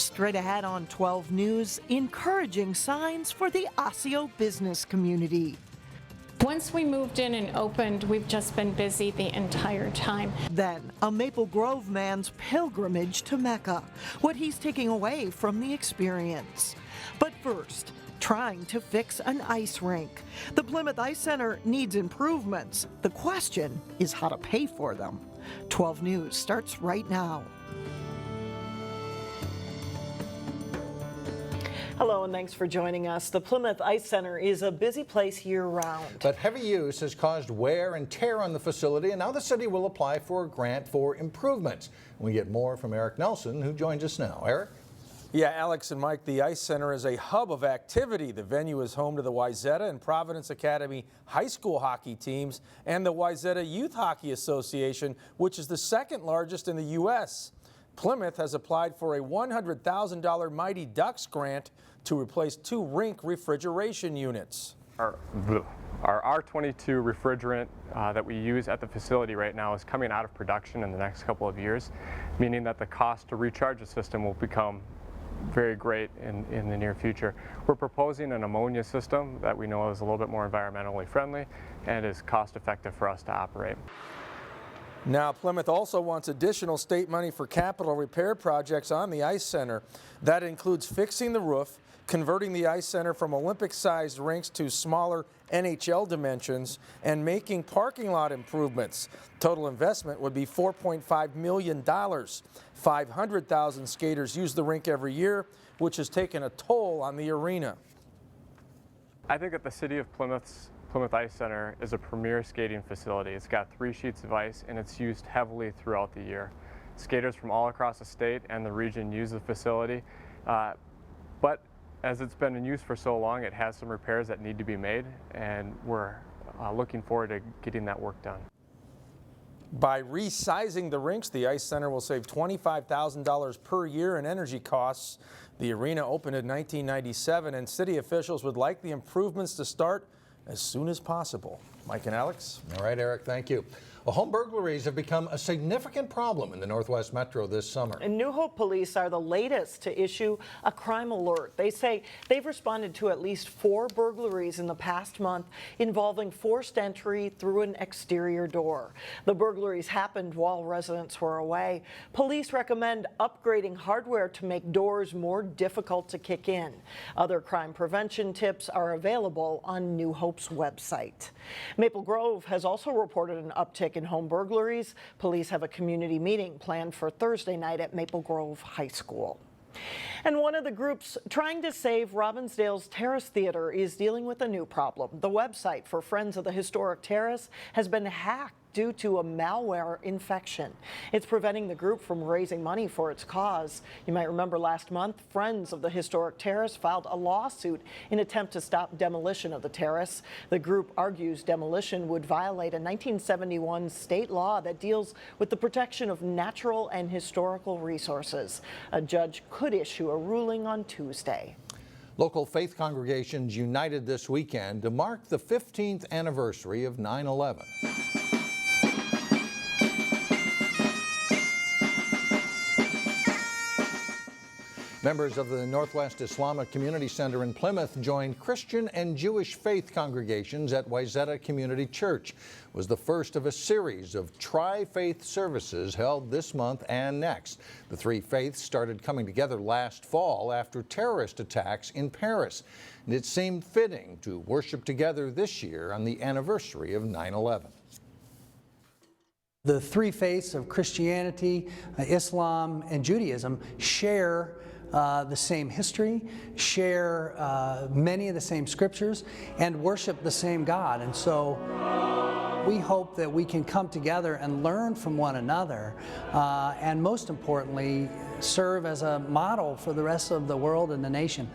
Straight ahead on 12 News, encouraging signs for the Osseo business community. Once we moved in and opened, we've just been busy the entire time. Then, a Maple Grove man's pilgrimage to Mecca, what he's taking away from the experience. But first, trying to fix an ice rink. The Plymouth Ice Center needs improvements. The question is how to pay for them. 12 News starts right now. Hello and thanks for joining us. The Plymouth Ice Center is a busy place year-round. But heavy use has caused wear and tear on the facility, and now the city will apply for a grant for improvements. We get more from Eric Nelson, who joins us now. Eric? Yeah, Alex and Mike, the Ice Center is a hub of activity. The venue is home to the Wayzata and Providence Academy high school hockey teams and the Wayzata Youth Hockey Association, which is the second largest in the U.S. Plymouth has applied for a $100,000 Mighty Ducks grant to replace 2 rink refrigeration units. Our R22 refrigerant that we use at the facility right now is coming out of production in the next couple of years, meaning that the cost to recharge the system will become very great in the near future. We're proposing an ammonia system that we know is a little bit more environmentally friendly and is cost effective for us to operate. Now, Plymouth also wants additional state money for capital repair projects on the Ice Center. That includes fixing the roof, converting the Ice Center from Olympic-sized rinks to smaller NHL dimensions, and making parking lot improvements. Total investment would be $4.5 million. 500,000 skaters use the rink every year, which has taken a toll on the arena. I think that the city of Plymouth Ice Center is a premier skating facility. It's got 3 sheets of ice and it's used heavily throughout the year. Skaters from all across the state and the region use the facility, but as it's been in use for so long, it has some repairs that need to be made, and we're looking forward to getting that work done. By resizing the rinks, the Ice Center will save $25,000 per year in energy costs. The arena opened in 1997, and city officials would like the improvements to start as soon as possible. Mike and Alex? All right, Eric, thank you. Well, home burglaries have become a significant problem in the Northwest Metro this summer. And New Hope police are the latest to issue a crime alert. They say they've responded to at least 4 burglaries in the past month involving forced entry through an exterior door. The burglaries happened while residents were away. Police recommend upgrading hardware to make doors more difficult to kick in. Other crime prevention tips are available on New Hope's website. Maple Grove has also reported an uptick in home burglaries. Police have a community meeting planned for Thursday night at Maple Grove High School. And one of the groups trying to save Robbinsdale's Terrace Theater is dealing with a new problem. The website for Friends of the Historic Terrace has been hacked due to a malware infection. It's preventing the group from raising money for its cause. You might remember last month, Friends of the Historic Terrace filed a lawsuit in attempt to stop demolition of the terrace. The group argues demolition would violate a 1971 state law that deals with the protection of natural and historical resources. A judge could issue a ruling on Tuesday. Local faith congregations united this weekend to mark the 15th anniversary of 9/11. Members of the Northwest Islamic Community Center in Plymouth joined Christian and Jewish faith congregations at Wayzata Community Church. It was the first of a series of tri-faith services held this month and next. The 3 faiths started coming together last fall after terrorist attacks in Paris. And it seemed fitting to worship together this year on the anniversary of 9/11. The 3 faiths of Christianity, Islam, and Judaism share the same history, share many of the same scriptures, and worship the same God. And so we hope that we can come together and learn from one another, and most importantly, serve as a model for the rest of the world and the nation.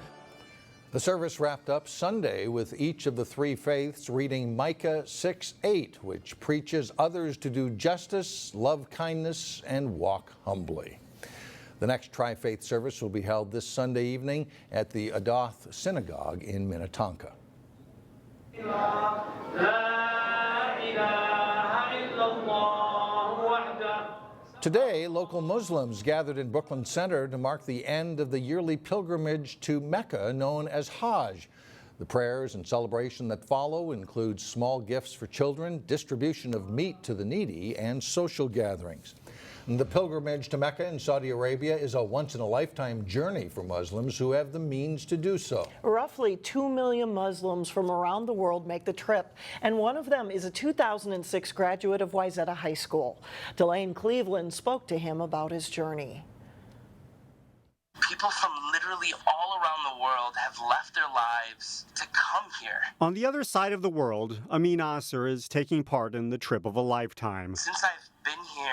The service wrapped up Sunday with each of the 3 faiths reading Micah 6:8, which preaches others to do justice, love kindness, and walk humbly. The next Tri-Faith service will be held this Sunday evening at the Adoth Synagogue in Minnetonka. Today, local Muslims gathered in Brooklyn Center to mark the end of the yearly pilgrimage to Mecca known as Hajj. The prayers and celebration that follow include small gifts for children, distribution of meat to the needy, and social gatherings. The pilgrimage to Mecca in Saudi Arabia is a once-in-a-lifetime journey for Muslims who have the means to do so. Roughly 2 million Muslims from around the world make the trip, and one of them is a 2006 graduate of Wayzata High School. Delane Cleveland spoke to him about his journey. People from literally all around the world have left their lives to come here. On the other side of the world, Amin Asser is taking part in the trip of a lifetime. Since I've been here,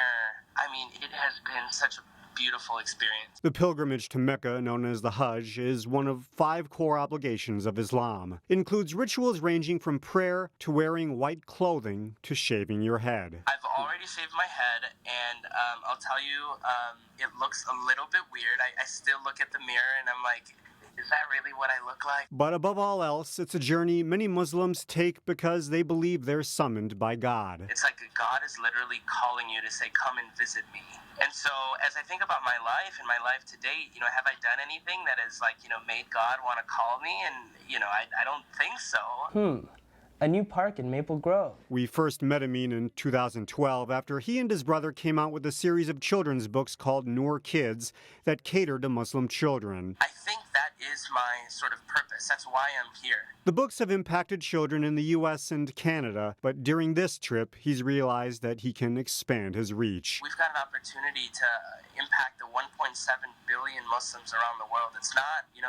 I mean, it has been such a beautiful experience. The pilgrimage to Mecca, known as the Hajj, is one of 5 core obligations of Islam. It includes rituals ranging from prayer to wearing white clothing to shaving your head. I've already shaved my head, and I'll tell you, it looks a little bit weird. I still look at the mirror and I'm like, is that really what I look like? But above all else, it's a journey many Muslims take because they believe they're summoned by God. It's like God is literally calling you to say, come and visit me. And so as I think about my life and my life to date, have I done anything that has made God want to call me? And, I don't think so. A new park in Maple Grove. We first met Amin in 2012 after he and his brother came out with a series of children's books called Noor Kids that cater to Muslim children. I think that is my sort of purpose. That's why I'm here. The books have impacted children in the U.S. and Canada, but during this trip, he's realized that he can expand his reach. We've got an opportunity to impact the 1.7 billion Muslims around the world. It's not,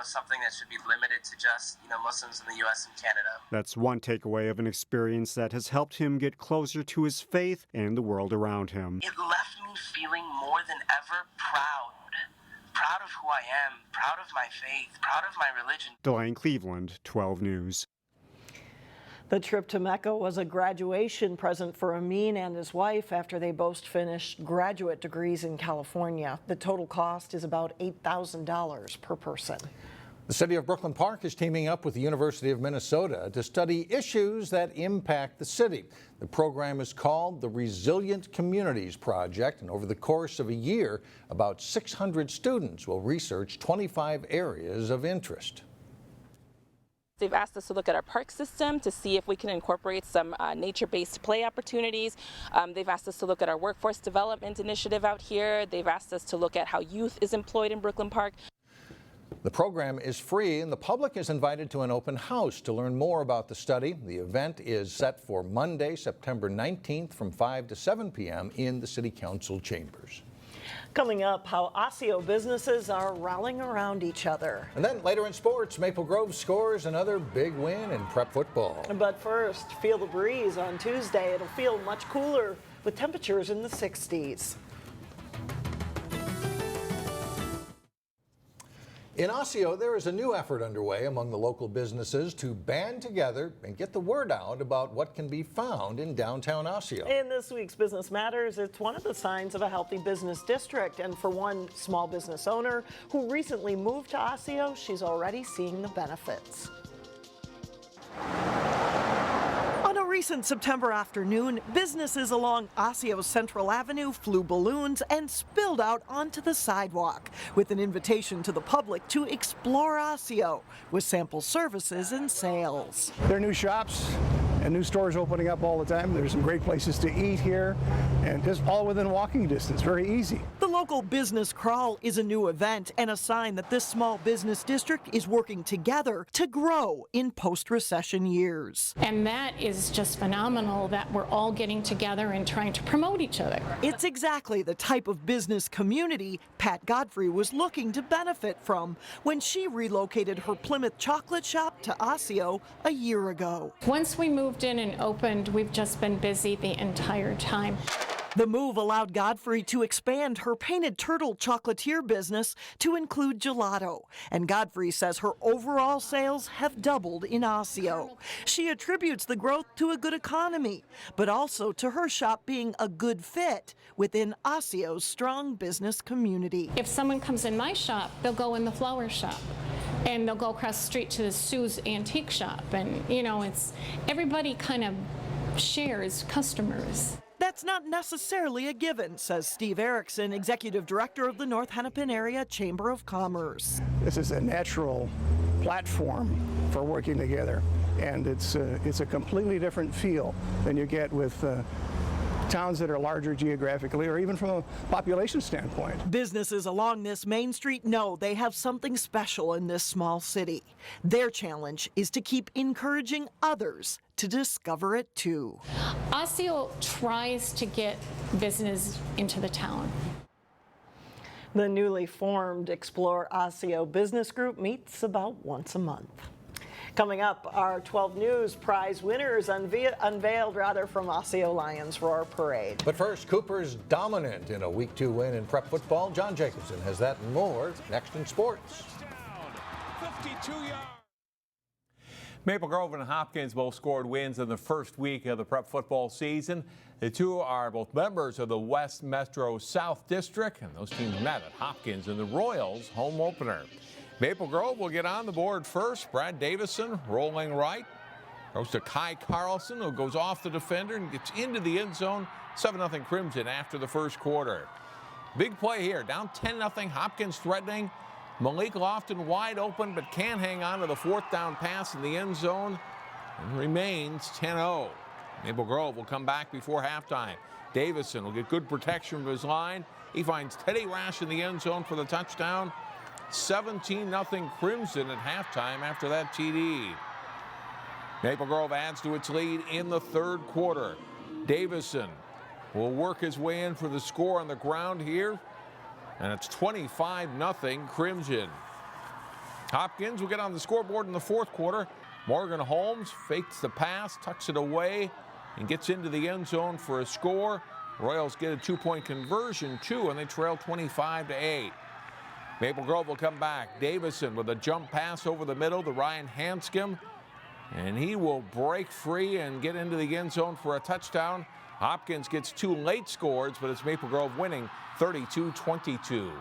something that should be limited to just, Muslims in the U.S. and Canada. That's one takeaway of an experience that has helped him get closer to his faith and the world around him. It left me feeling more than ever proud. Proud of who I am, proud of my faith, proud of my religion. Delane Cleveland, 12 News. The trip to Mecca was a graduation present for Amin and his wife after they both finished graduate degrees in California. The total cost is about $8,000 per person. The city of Brooklyn Park is teaming up with the University of Minnesota to study issues that impact the city. The program is called the Resilient Communities Project, and over the course of a year, about 600 students will research 25 areas of interest. They've asked us to look at our park system to see if we can incorporate some nature-based play opportunities. They've asked us to look at our workforce development initiative out here. They've asked us to look at how youth is employed in Brooklyn Park. The program is free and the public is invited to an open house to learn more about the study. The event is set for Monday, September 19th from 5 to 7 p.m. in the City Council chambers. Coming up, how Osseo businesses are rallying around each other. And then later in sports, Maple Grove scores another big win in prep football. But first, feel the breeze on Tuesday. It'll feel much cooler with temperatures in the 60s. In Osseo, there is a new effort underway among the local businesses to band together and get the word out about what can be found in downtown Osseo. In this week's Business Matters, it's one of the signs of a healthy business district. And for one small business owner who recently moved to Osseo, she's already seeing the benefits. On a recent September afternoon, businesses along Osseo's Central Avenue flew balloons and spilled out onto the sidewalk with an invitation to the public to explore Osseo with sample services and sales. There are new shops and new stores opening up all the time. There's some great places to eat here and just all within walking distance, very easy. The local business crawl is a new event and a sign that this small business district is working together to grow in post-recession years. And that is just phenomenal that we're all getting together and trying to promote each other. It's exactly the type of business community Pat Godfrey was looking to benefit from when she relocated her Plymouth chocolate shop to Osseo a year ago. Once we moved in and opened, we've just been busy the entire time. The move allowed Godfrey to expand her Painted Turtle chocolatier business to include gelato, and Godfrey says her overall sales have doubled in Osseo. She attributes the growth to a good economy, but also to her shop being a good fit within Osseo's strong business community. If someone comes in my shop, they'll go in the flower shop. And they'll go across the street to the Sue's antique shop. And, it's everybody kind of shares customers. That's not necessarily a given, says Steve Erickson, executive director of the North Hennepin Area Chamber of Commerce. This is a natural platform for working together, and it's a completely different feel than you get with towns that are larger geographically or even from a population standpoint. Businesses along this main street know they have something special in this small city. Their challenge is to keep encouraging others to discover it too. Osseo tries to get business into the town. The newly formed Explore Osseo Business Group meets about once a month. Coming up, our 12 News prize winners unveiled from Osseo Lions Roar Parade. But first, Cooper's dominant in a Week 2 win in prep football. John Jacobson has that and more next in sports. 52 yards. Maple Grove and Hopkins both scored wins in the first week of the prep football season. The two are both members of the West Metro South District, and those teams met at Hopkins in the Royals home opener. Maple Grove will get on the board first. Brad Davison rolling right. Goes to Kai Carlson, who goes off the defender and gets into the end zone. 7-0 Crimson after the first quarter. Big play here, down 10-0. Hopkins threatening. Malik Lofton wide open, but can't hang on to the fourth down pass in the end zone and remains 10-0. Maple Grove will come back before halftime. Davison will get good protection of his line. He finds Teddy Rash in the end zone for the touchdown. 17-0 Crimson at halftime after that TD. Maple Grove adds to its lead in the third quarter. Davison will work his way in for the score on the ground here, and it's 25-0 Crimson. Hopkins will get on the scoreboard in the fourth quarter. Morgan Holmes fakes the pass, tucks it away, and gets into the end zone for a score. Royals get a 2-point conversion too, and they trail 25-8. Maple Grove will come back. Davison with a jump pass over the middle to Ryan Hanscom, and he will break free and get into the end zone for a touchdown. Hopkins gets two late scores, but it's Maple Grove winning 32-22.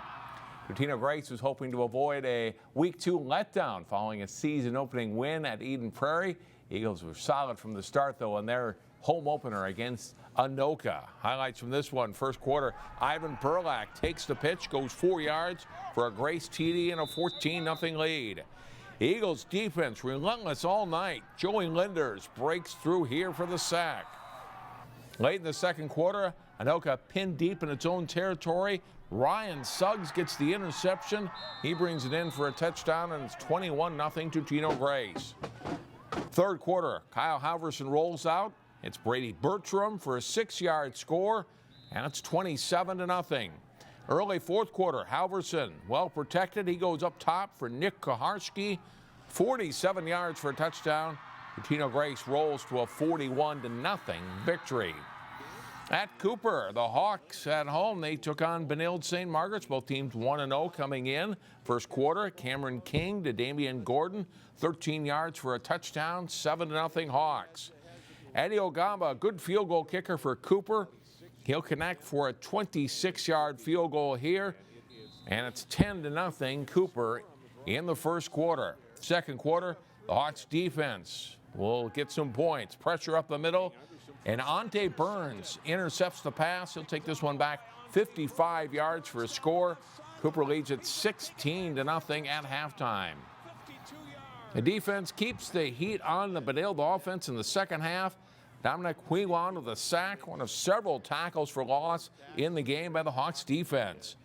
Totino-Grace was hoping to avoid a Week 2 letdown following a season-opening win at Eden Prairie. Eagles were solid from the start, though, in their home opener against Anoka. Highlights from this one: first quarter, Ivan Perlak takes the pitch, goes 4 yards for a Grace TD and a 14-0 lead. Eagles defense relentless all night. Joey Linders breaks through here for the sack. Late in the second quarter, Anoka pinned deep in its own territory. Ryan Suggs gets the interception. He brings it in for a touchdown, and it's 21-0 Totino-Grace. Third quarter, Kyle Halverson rolls out. It's Brady Bertram for a 6-yard score, and it's 27-0. Early fourth quarter, Halverson well protected. He goes up top for Nick Koharski, 47 yards for a touchdown. Totino-Grace rolls to a 41-0 victory. At Cooper, the Hawks at home, they took on Benilde-St. Margaret's. Both teams 1-0 coming in. First quarter, Cameron King to Damian Gordon, 13 yards for a touchdown, 7-0 Hawks. Eddie Ogamba, a good field goal kicker for Cooper. He'll connect for a 26-yard field goal here, and it's 10-0 Cooper in the first quarter. Second quarter, the Hawks defense will get some points. Pressure up the middle, and Ante Burns intercepts the pass. He'll take this one back 55 yards for a score. Cooper leads at 16-0 at halftime. The defense keeps the heat on the Benilde offense in the second half. Dominic Huiwan with a sack, one of several tackles for loss in the game by the Hawks defense.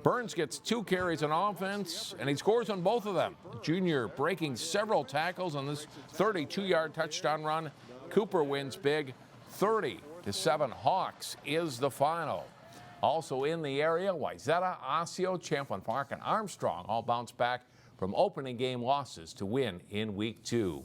Burns gets 2 carries on offense, and he scores on both of them. The junior breaking several tackles on this 32-yard touchdown run. Cooper wins big, 30-7. Hawks is the final. Also in the area, Wayzata, Osseo, Champlin Park, and Armstrong all bounce back from opening game losses to win in Week 2.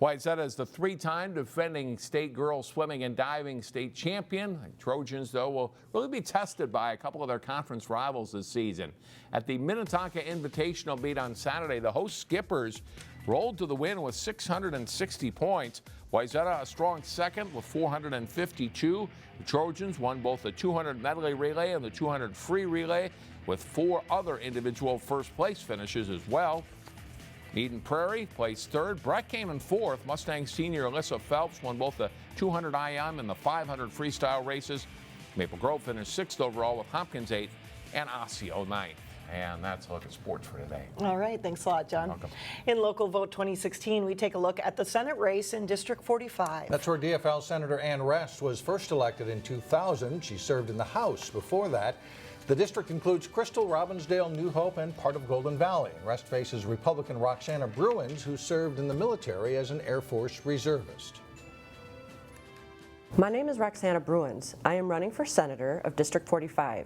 Wayzata is the 3-time defending state girls swimming and diving state champion. The Trojans, though, will really be tested by a couple of their conference rivals this season. At the Minnetonka Invitational meet on Saturday, the host Skippers rolled to the win with 660 points. Wayzata a strong second with 452. The Trojans won both the 200 medley relay and the 200 free relay with 4 other individual first place finishes as well. Eden Prairie placed third. Breck came in fourth. Mustang senior Alyssa Phelps won both the 200 IM and the 500 freestyle races. Maple Grove finished sixth overall with Hopkins eighth and Osseo ninth. And that's a look at sports for today. All right, thanks a lot, John. Welcome. In Local Vote 2016, we take a look at the Senate race in District 45. That's where DFL Senator Ann Rest was first elected in 2000. She served in the House before that. The district includes Crystal, Robbinsdale, New Hope, and part of Golden Valley. Rest faces Republican Roxana Bruins, who served in the military as an Air Force reservist. My name is Roxana Bruins. I am running for Senator of District 45.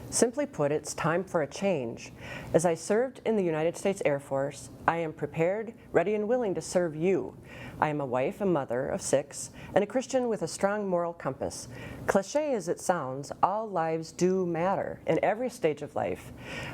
Simply put, it's time for a change. As I served in the United States Air Force, I am prepared, ready, and willing to serve you. I am a wife and mother of 6 and a Christian with a strong moral compass. Cliché as it sounds, all lives do matter in every stage of life.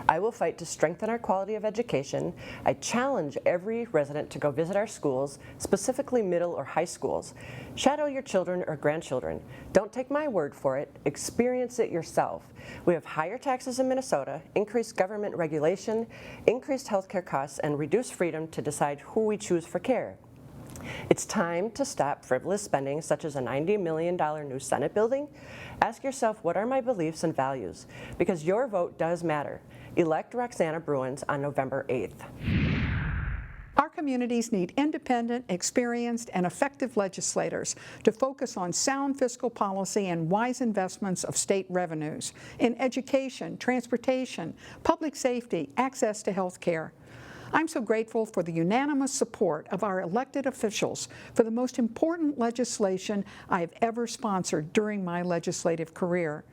I will fight to strengthen our quality of education. I challenge every resident to go visit our schools, specifically middle or high schools. Shadow your children or grandchildren. Don't take my word for it, experience it yourself. We have higher taxes in Minnesota, increased government regulation, increased healthcare costs, and reduced freedom to decide who we choose for care. It's time to stop frivolous spending such as a $90 million new Senate building. Ask yourself, what are my beliefs and values? Because your vote does matter. Elect Roxana Bruins on November 8th. Our communities need independent, experienced, and effective legislators to focus on sound fiscal policy and wise investments of state revenues in education, transportation, public safety, access to health care. I'm so grateful for the unanimous support of our elected officials for the most important legislation I have ever sponsored during my legislative career,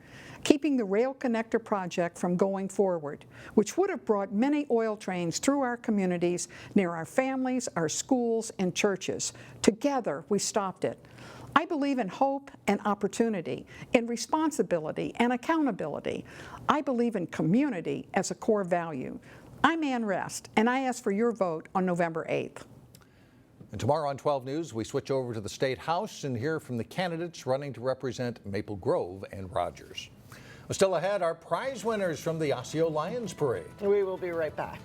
keeping the Rail Connector project from going forward, which would have brought many oil trains through our communities near our families, our schools, and churches. Together, we stopped it. I believe in hope and opportunity, in responsibility and accountability. I believe in community as a core value. I'm Ann Rest, and I ask for your vote on November 8th. And tomorrow on 12 News, we switch over to the State House and hear from the candidates running to represent Maple Grove and Rogers. Still ahead, our prize winners from the Osseo Lions Parade. We will be right back.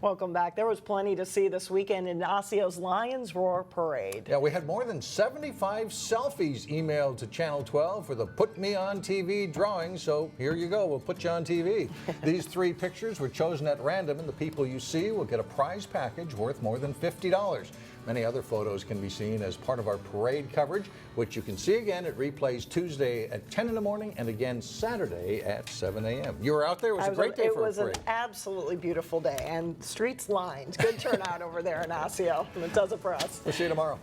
Welcome back. There was plenty to see this weekend in Osseo's Lions Roar Parade. Yeah, we had more than 75 selfies emailed to Channel 12 for the Put Me on TV drawing, so here you go, we'll put you on TV. These 3 pictures were chosen at random, and the people you see will get a prize package worth more than $50. Many other photos can be seen as part of our parade coverage, which you can see again. It replays Tuesday at 10 in the morning and again Saturday at 7 a.m. You were out there. It was a great day for a parade. It was an absolutely beautiful day, and streets lined. Good turnout over there in Osseo. It does it for us. We'll see you tomorrow.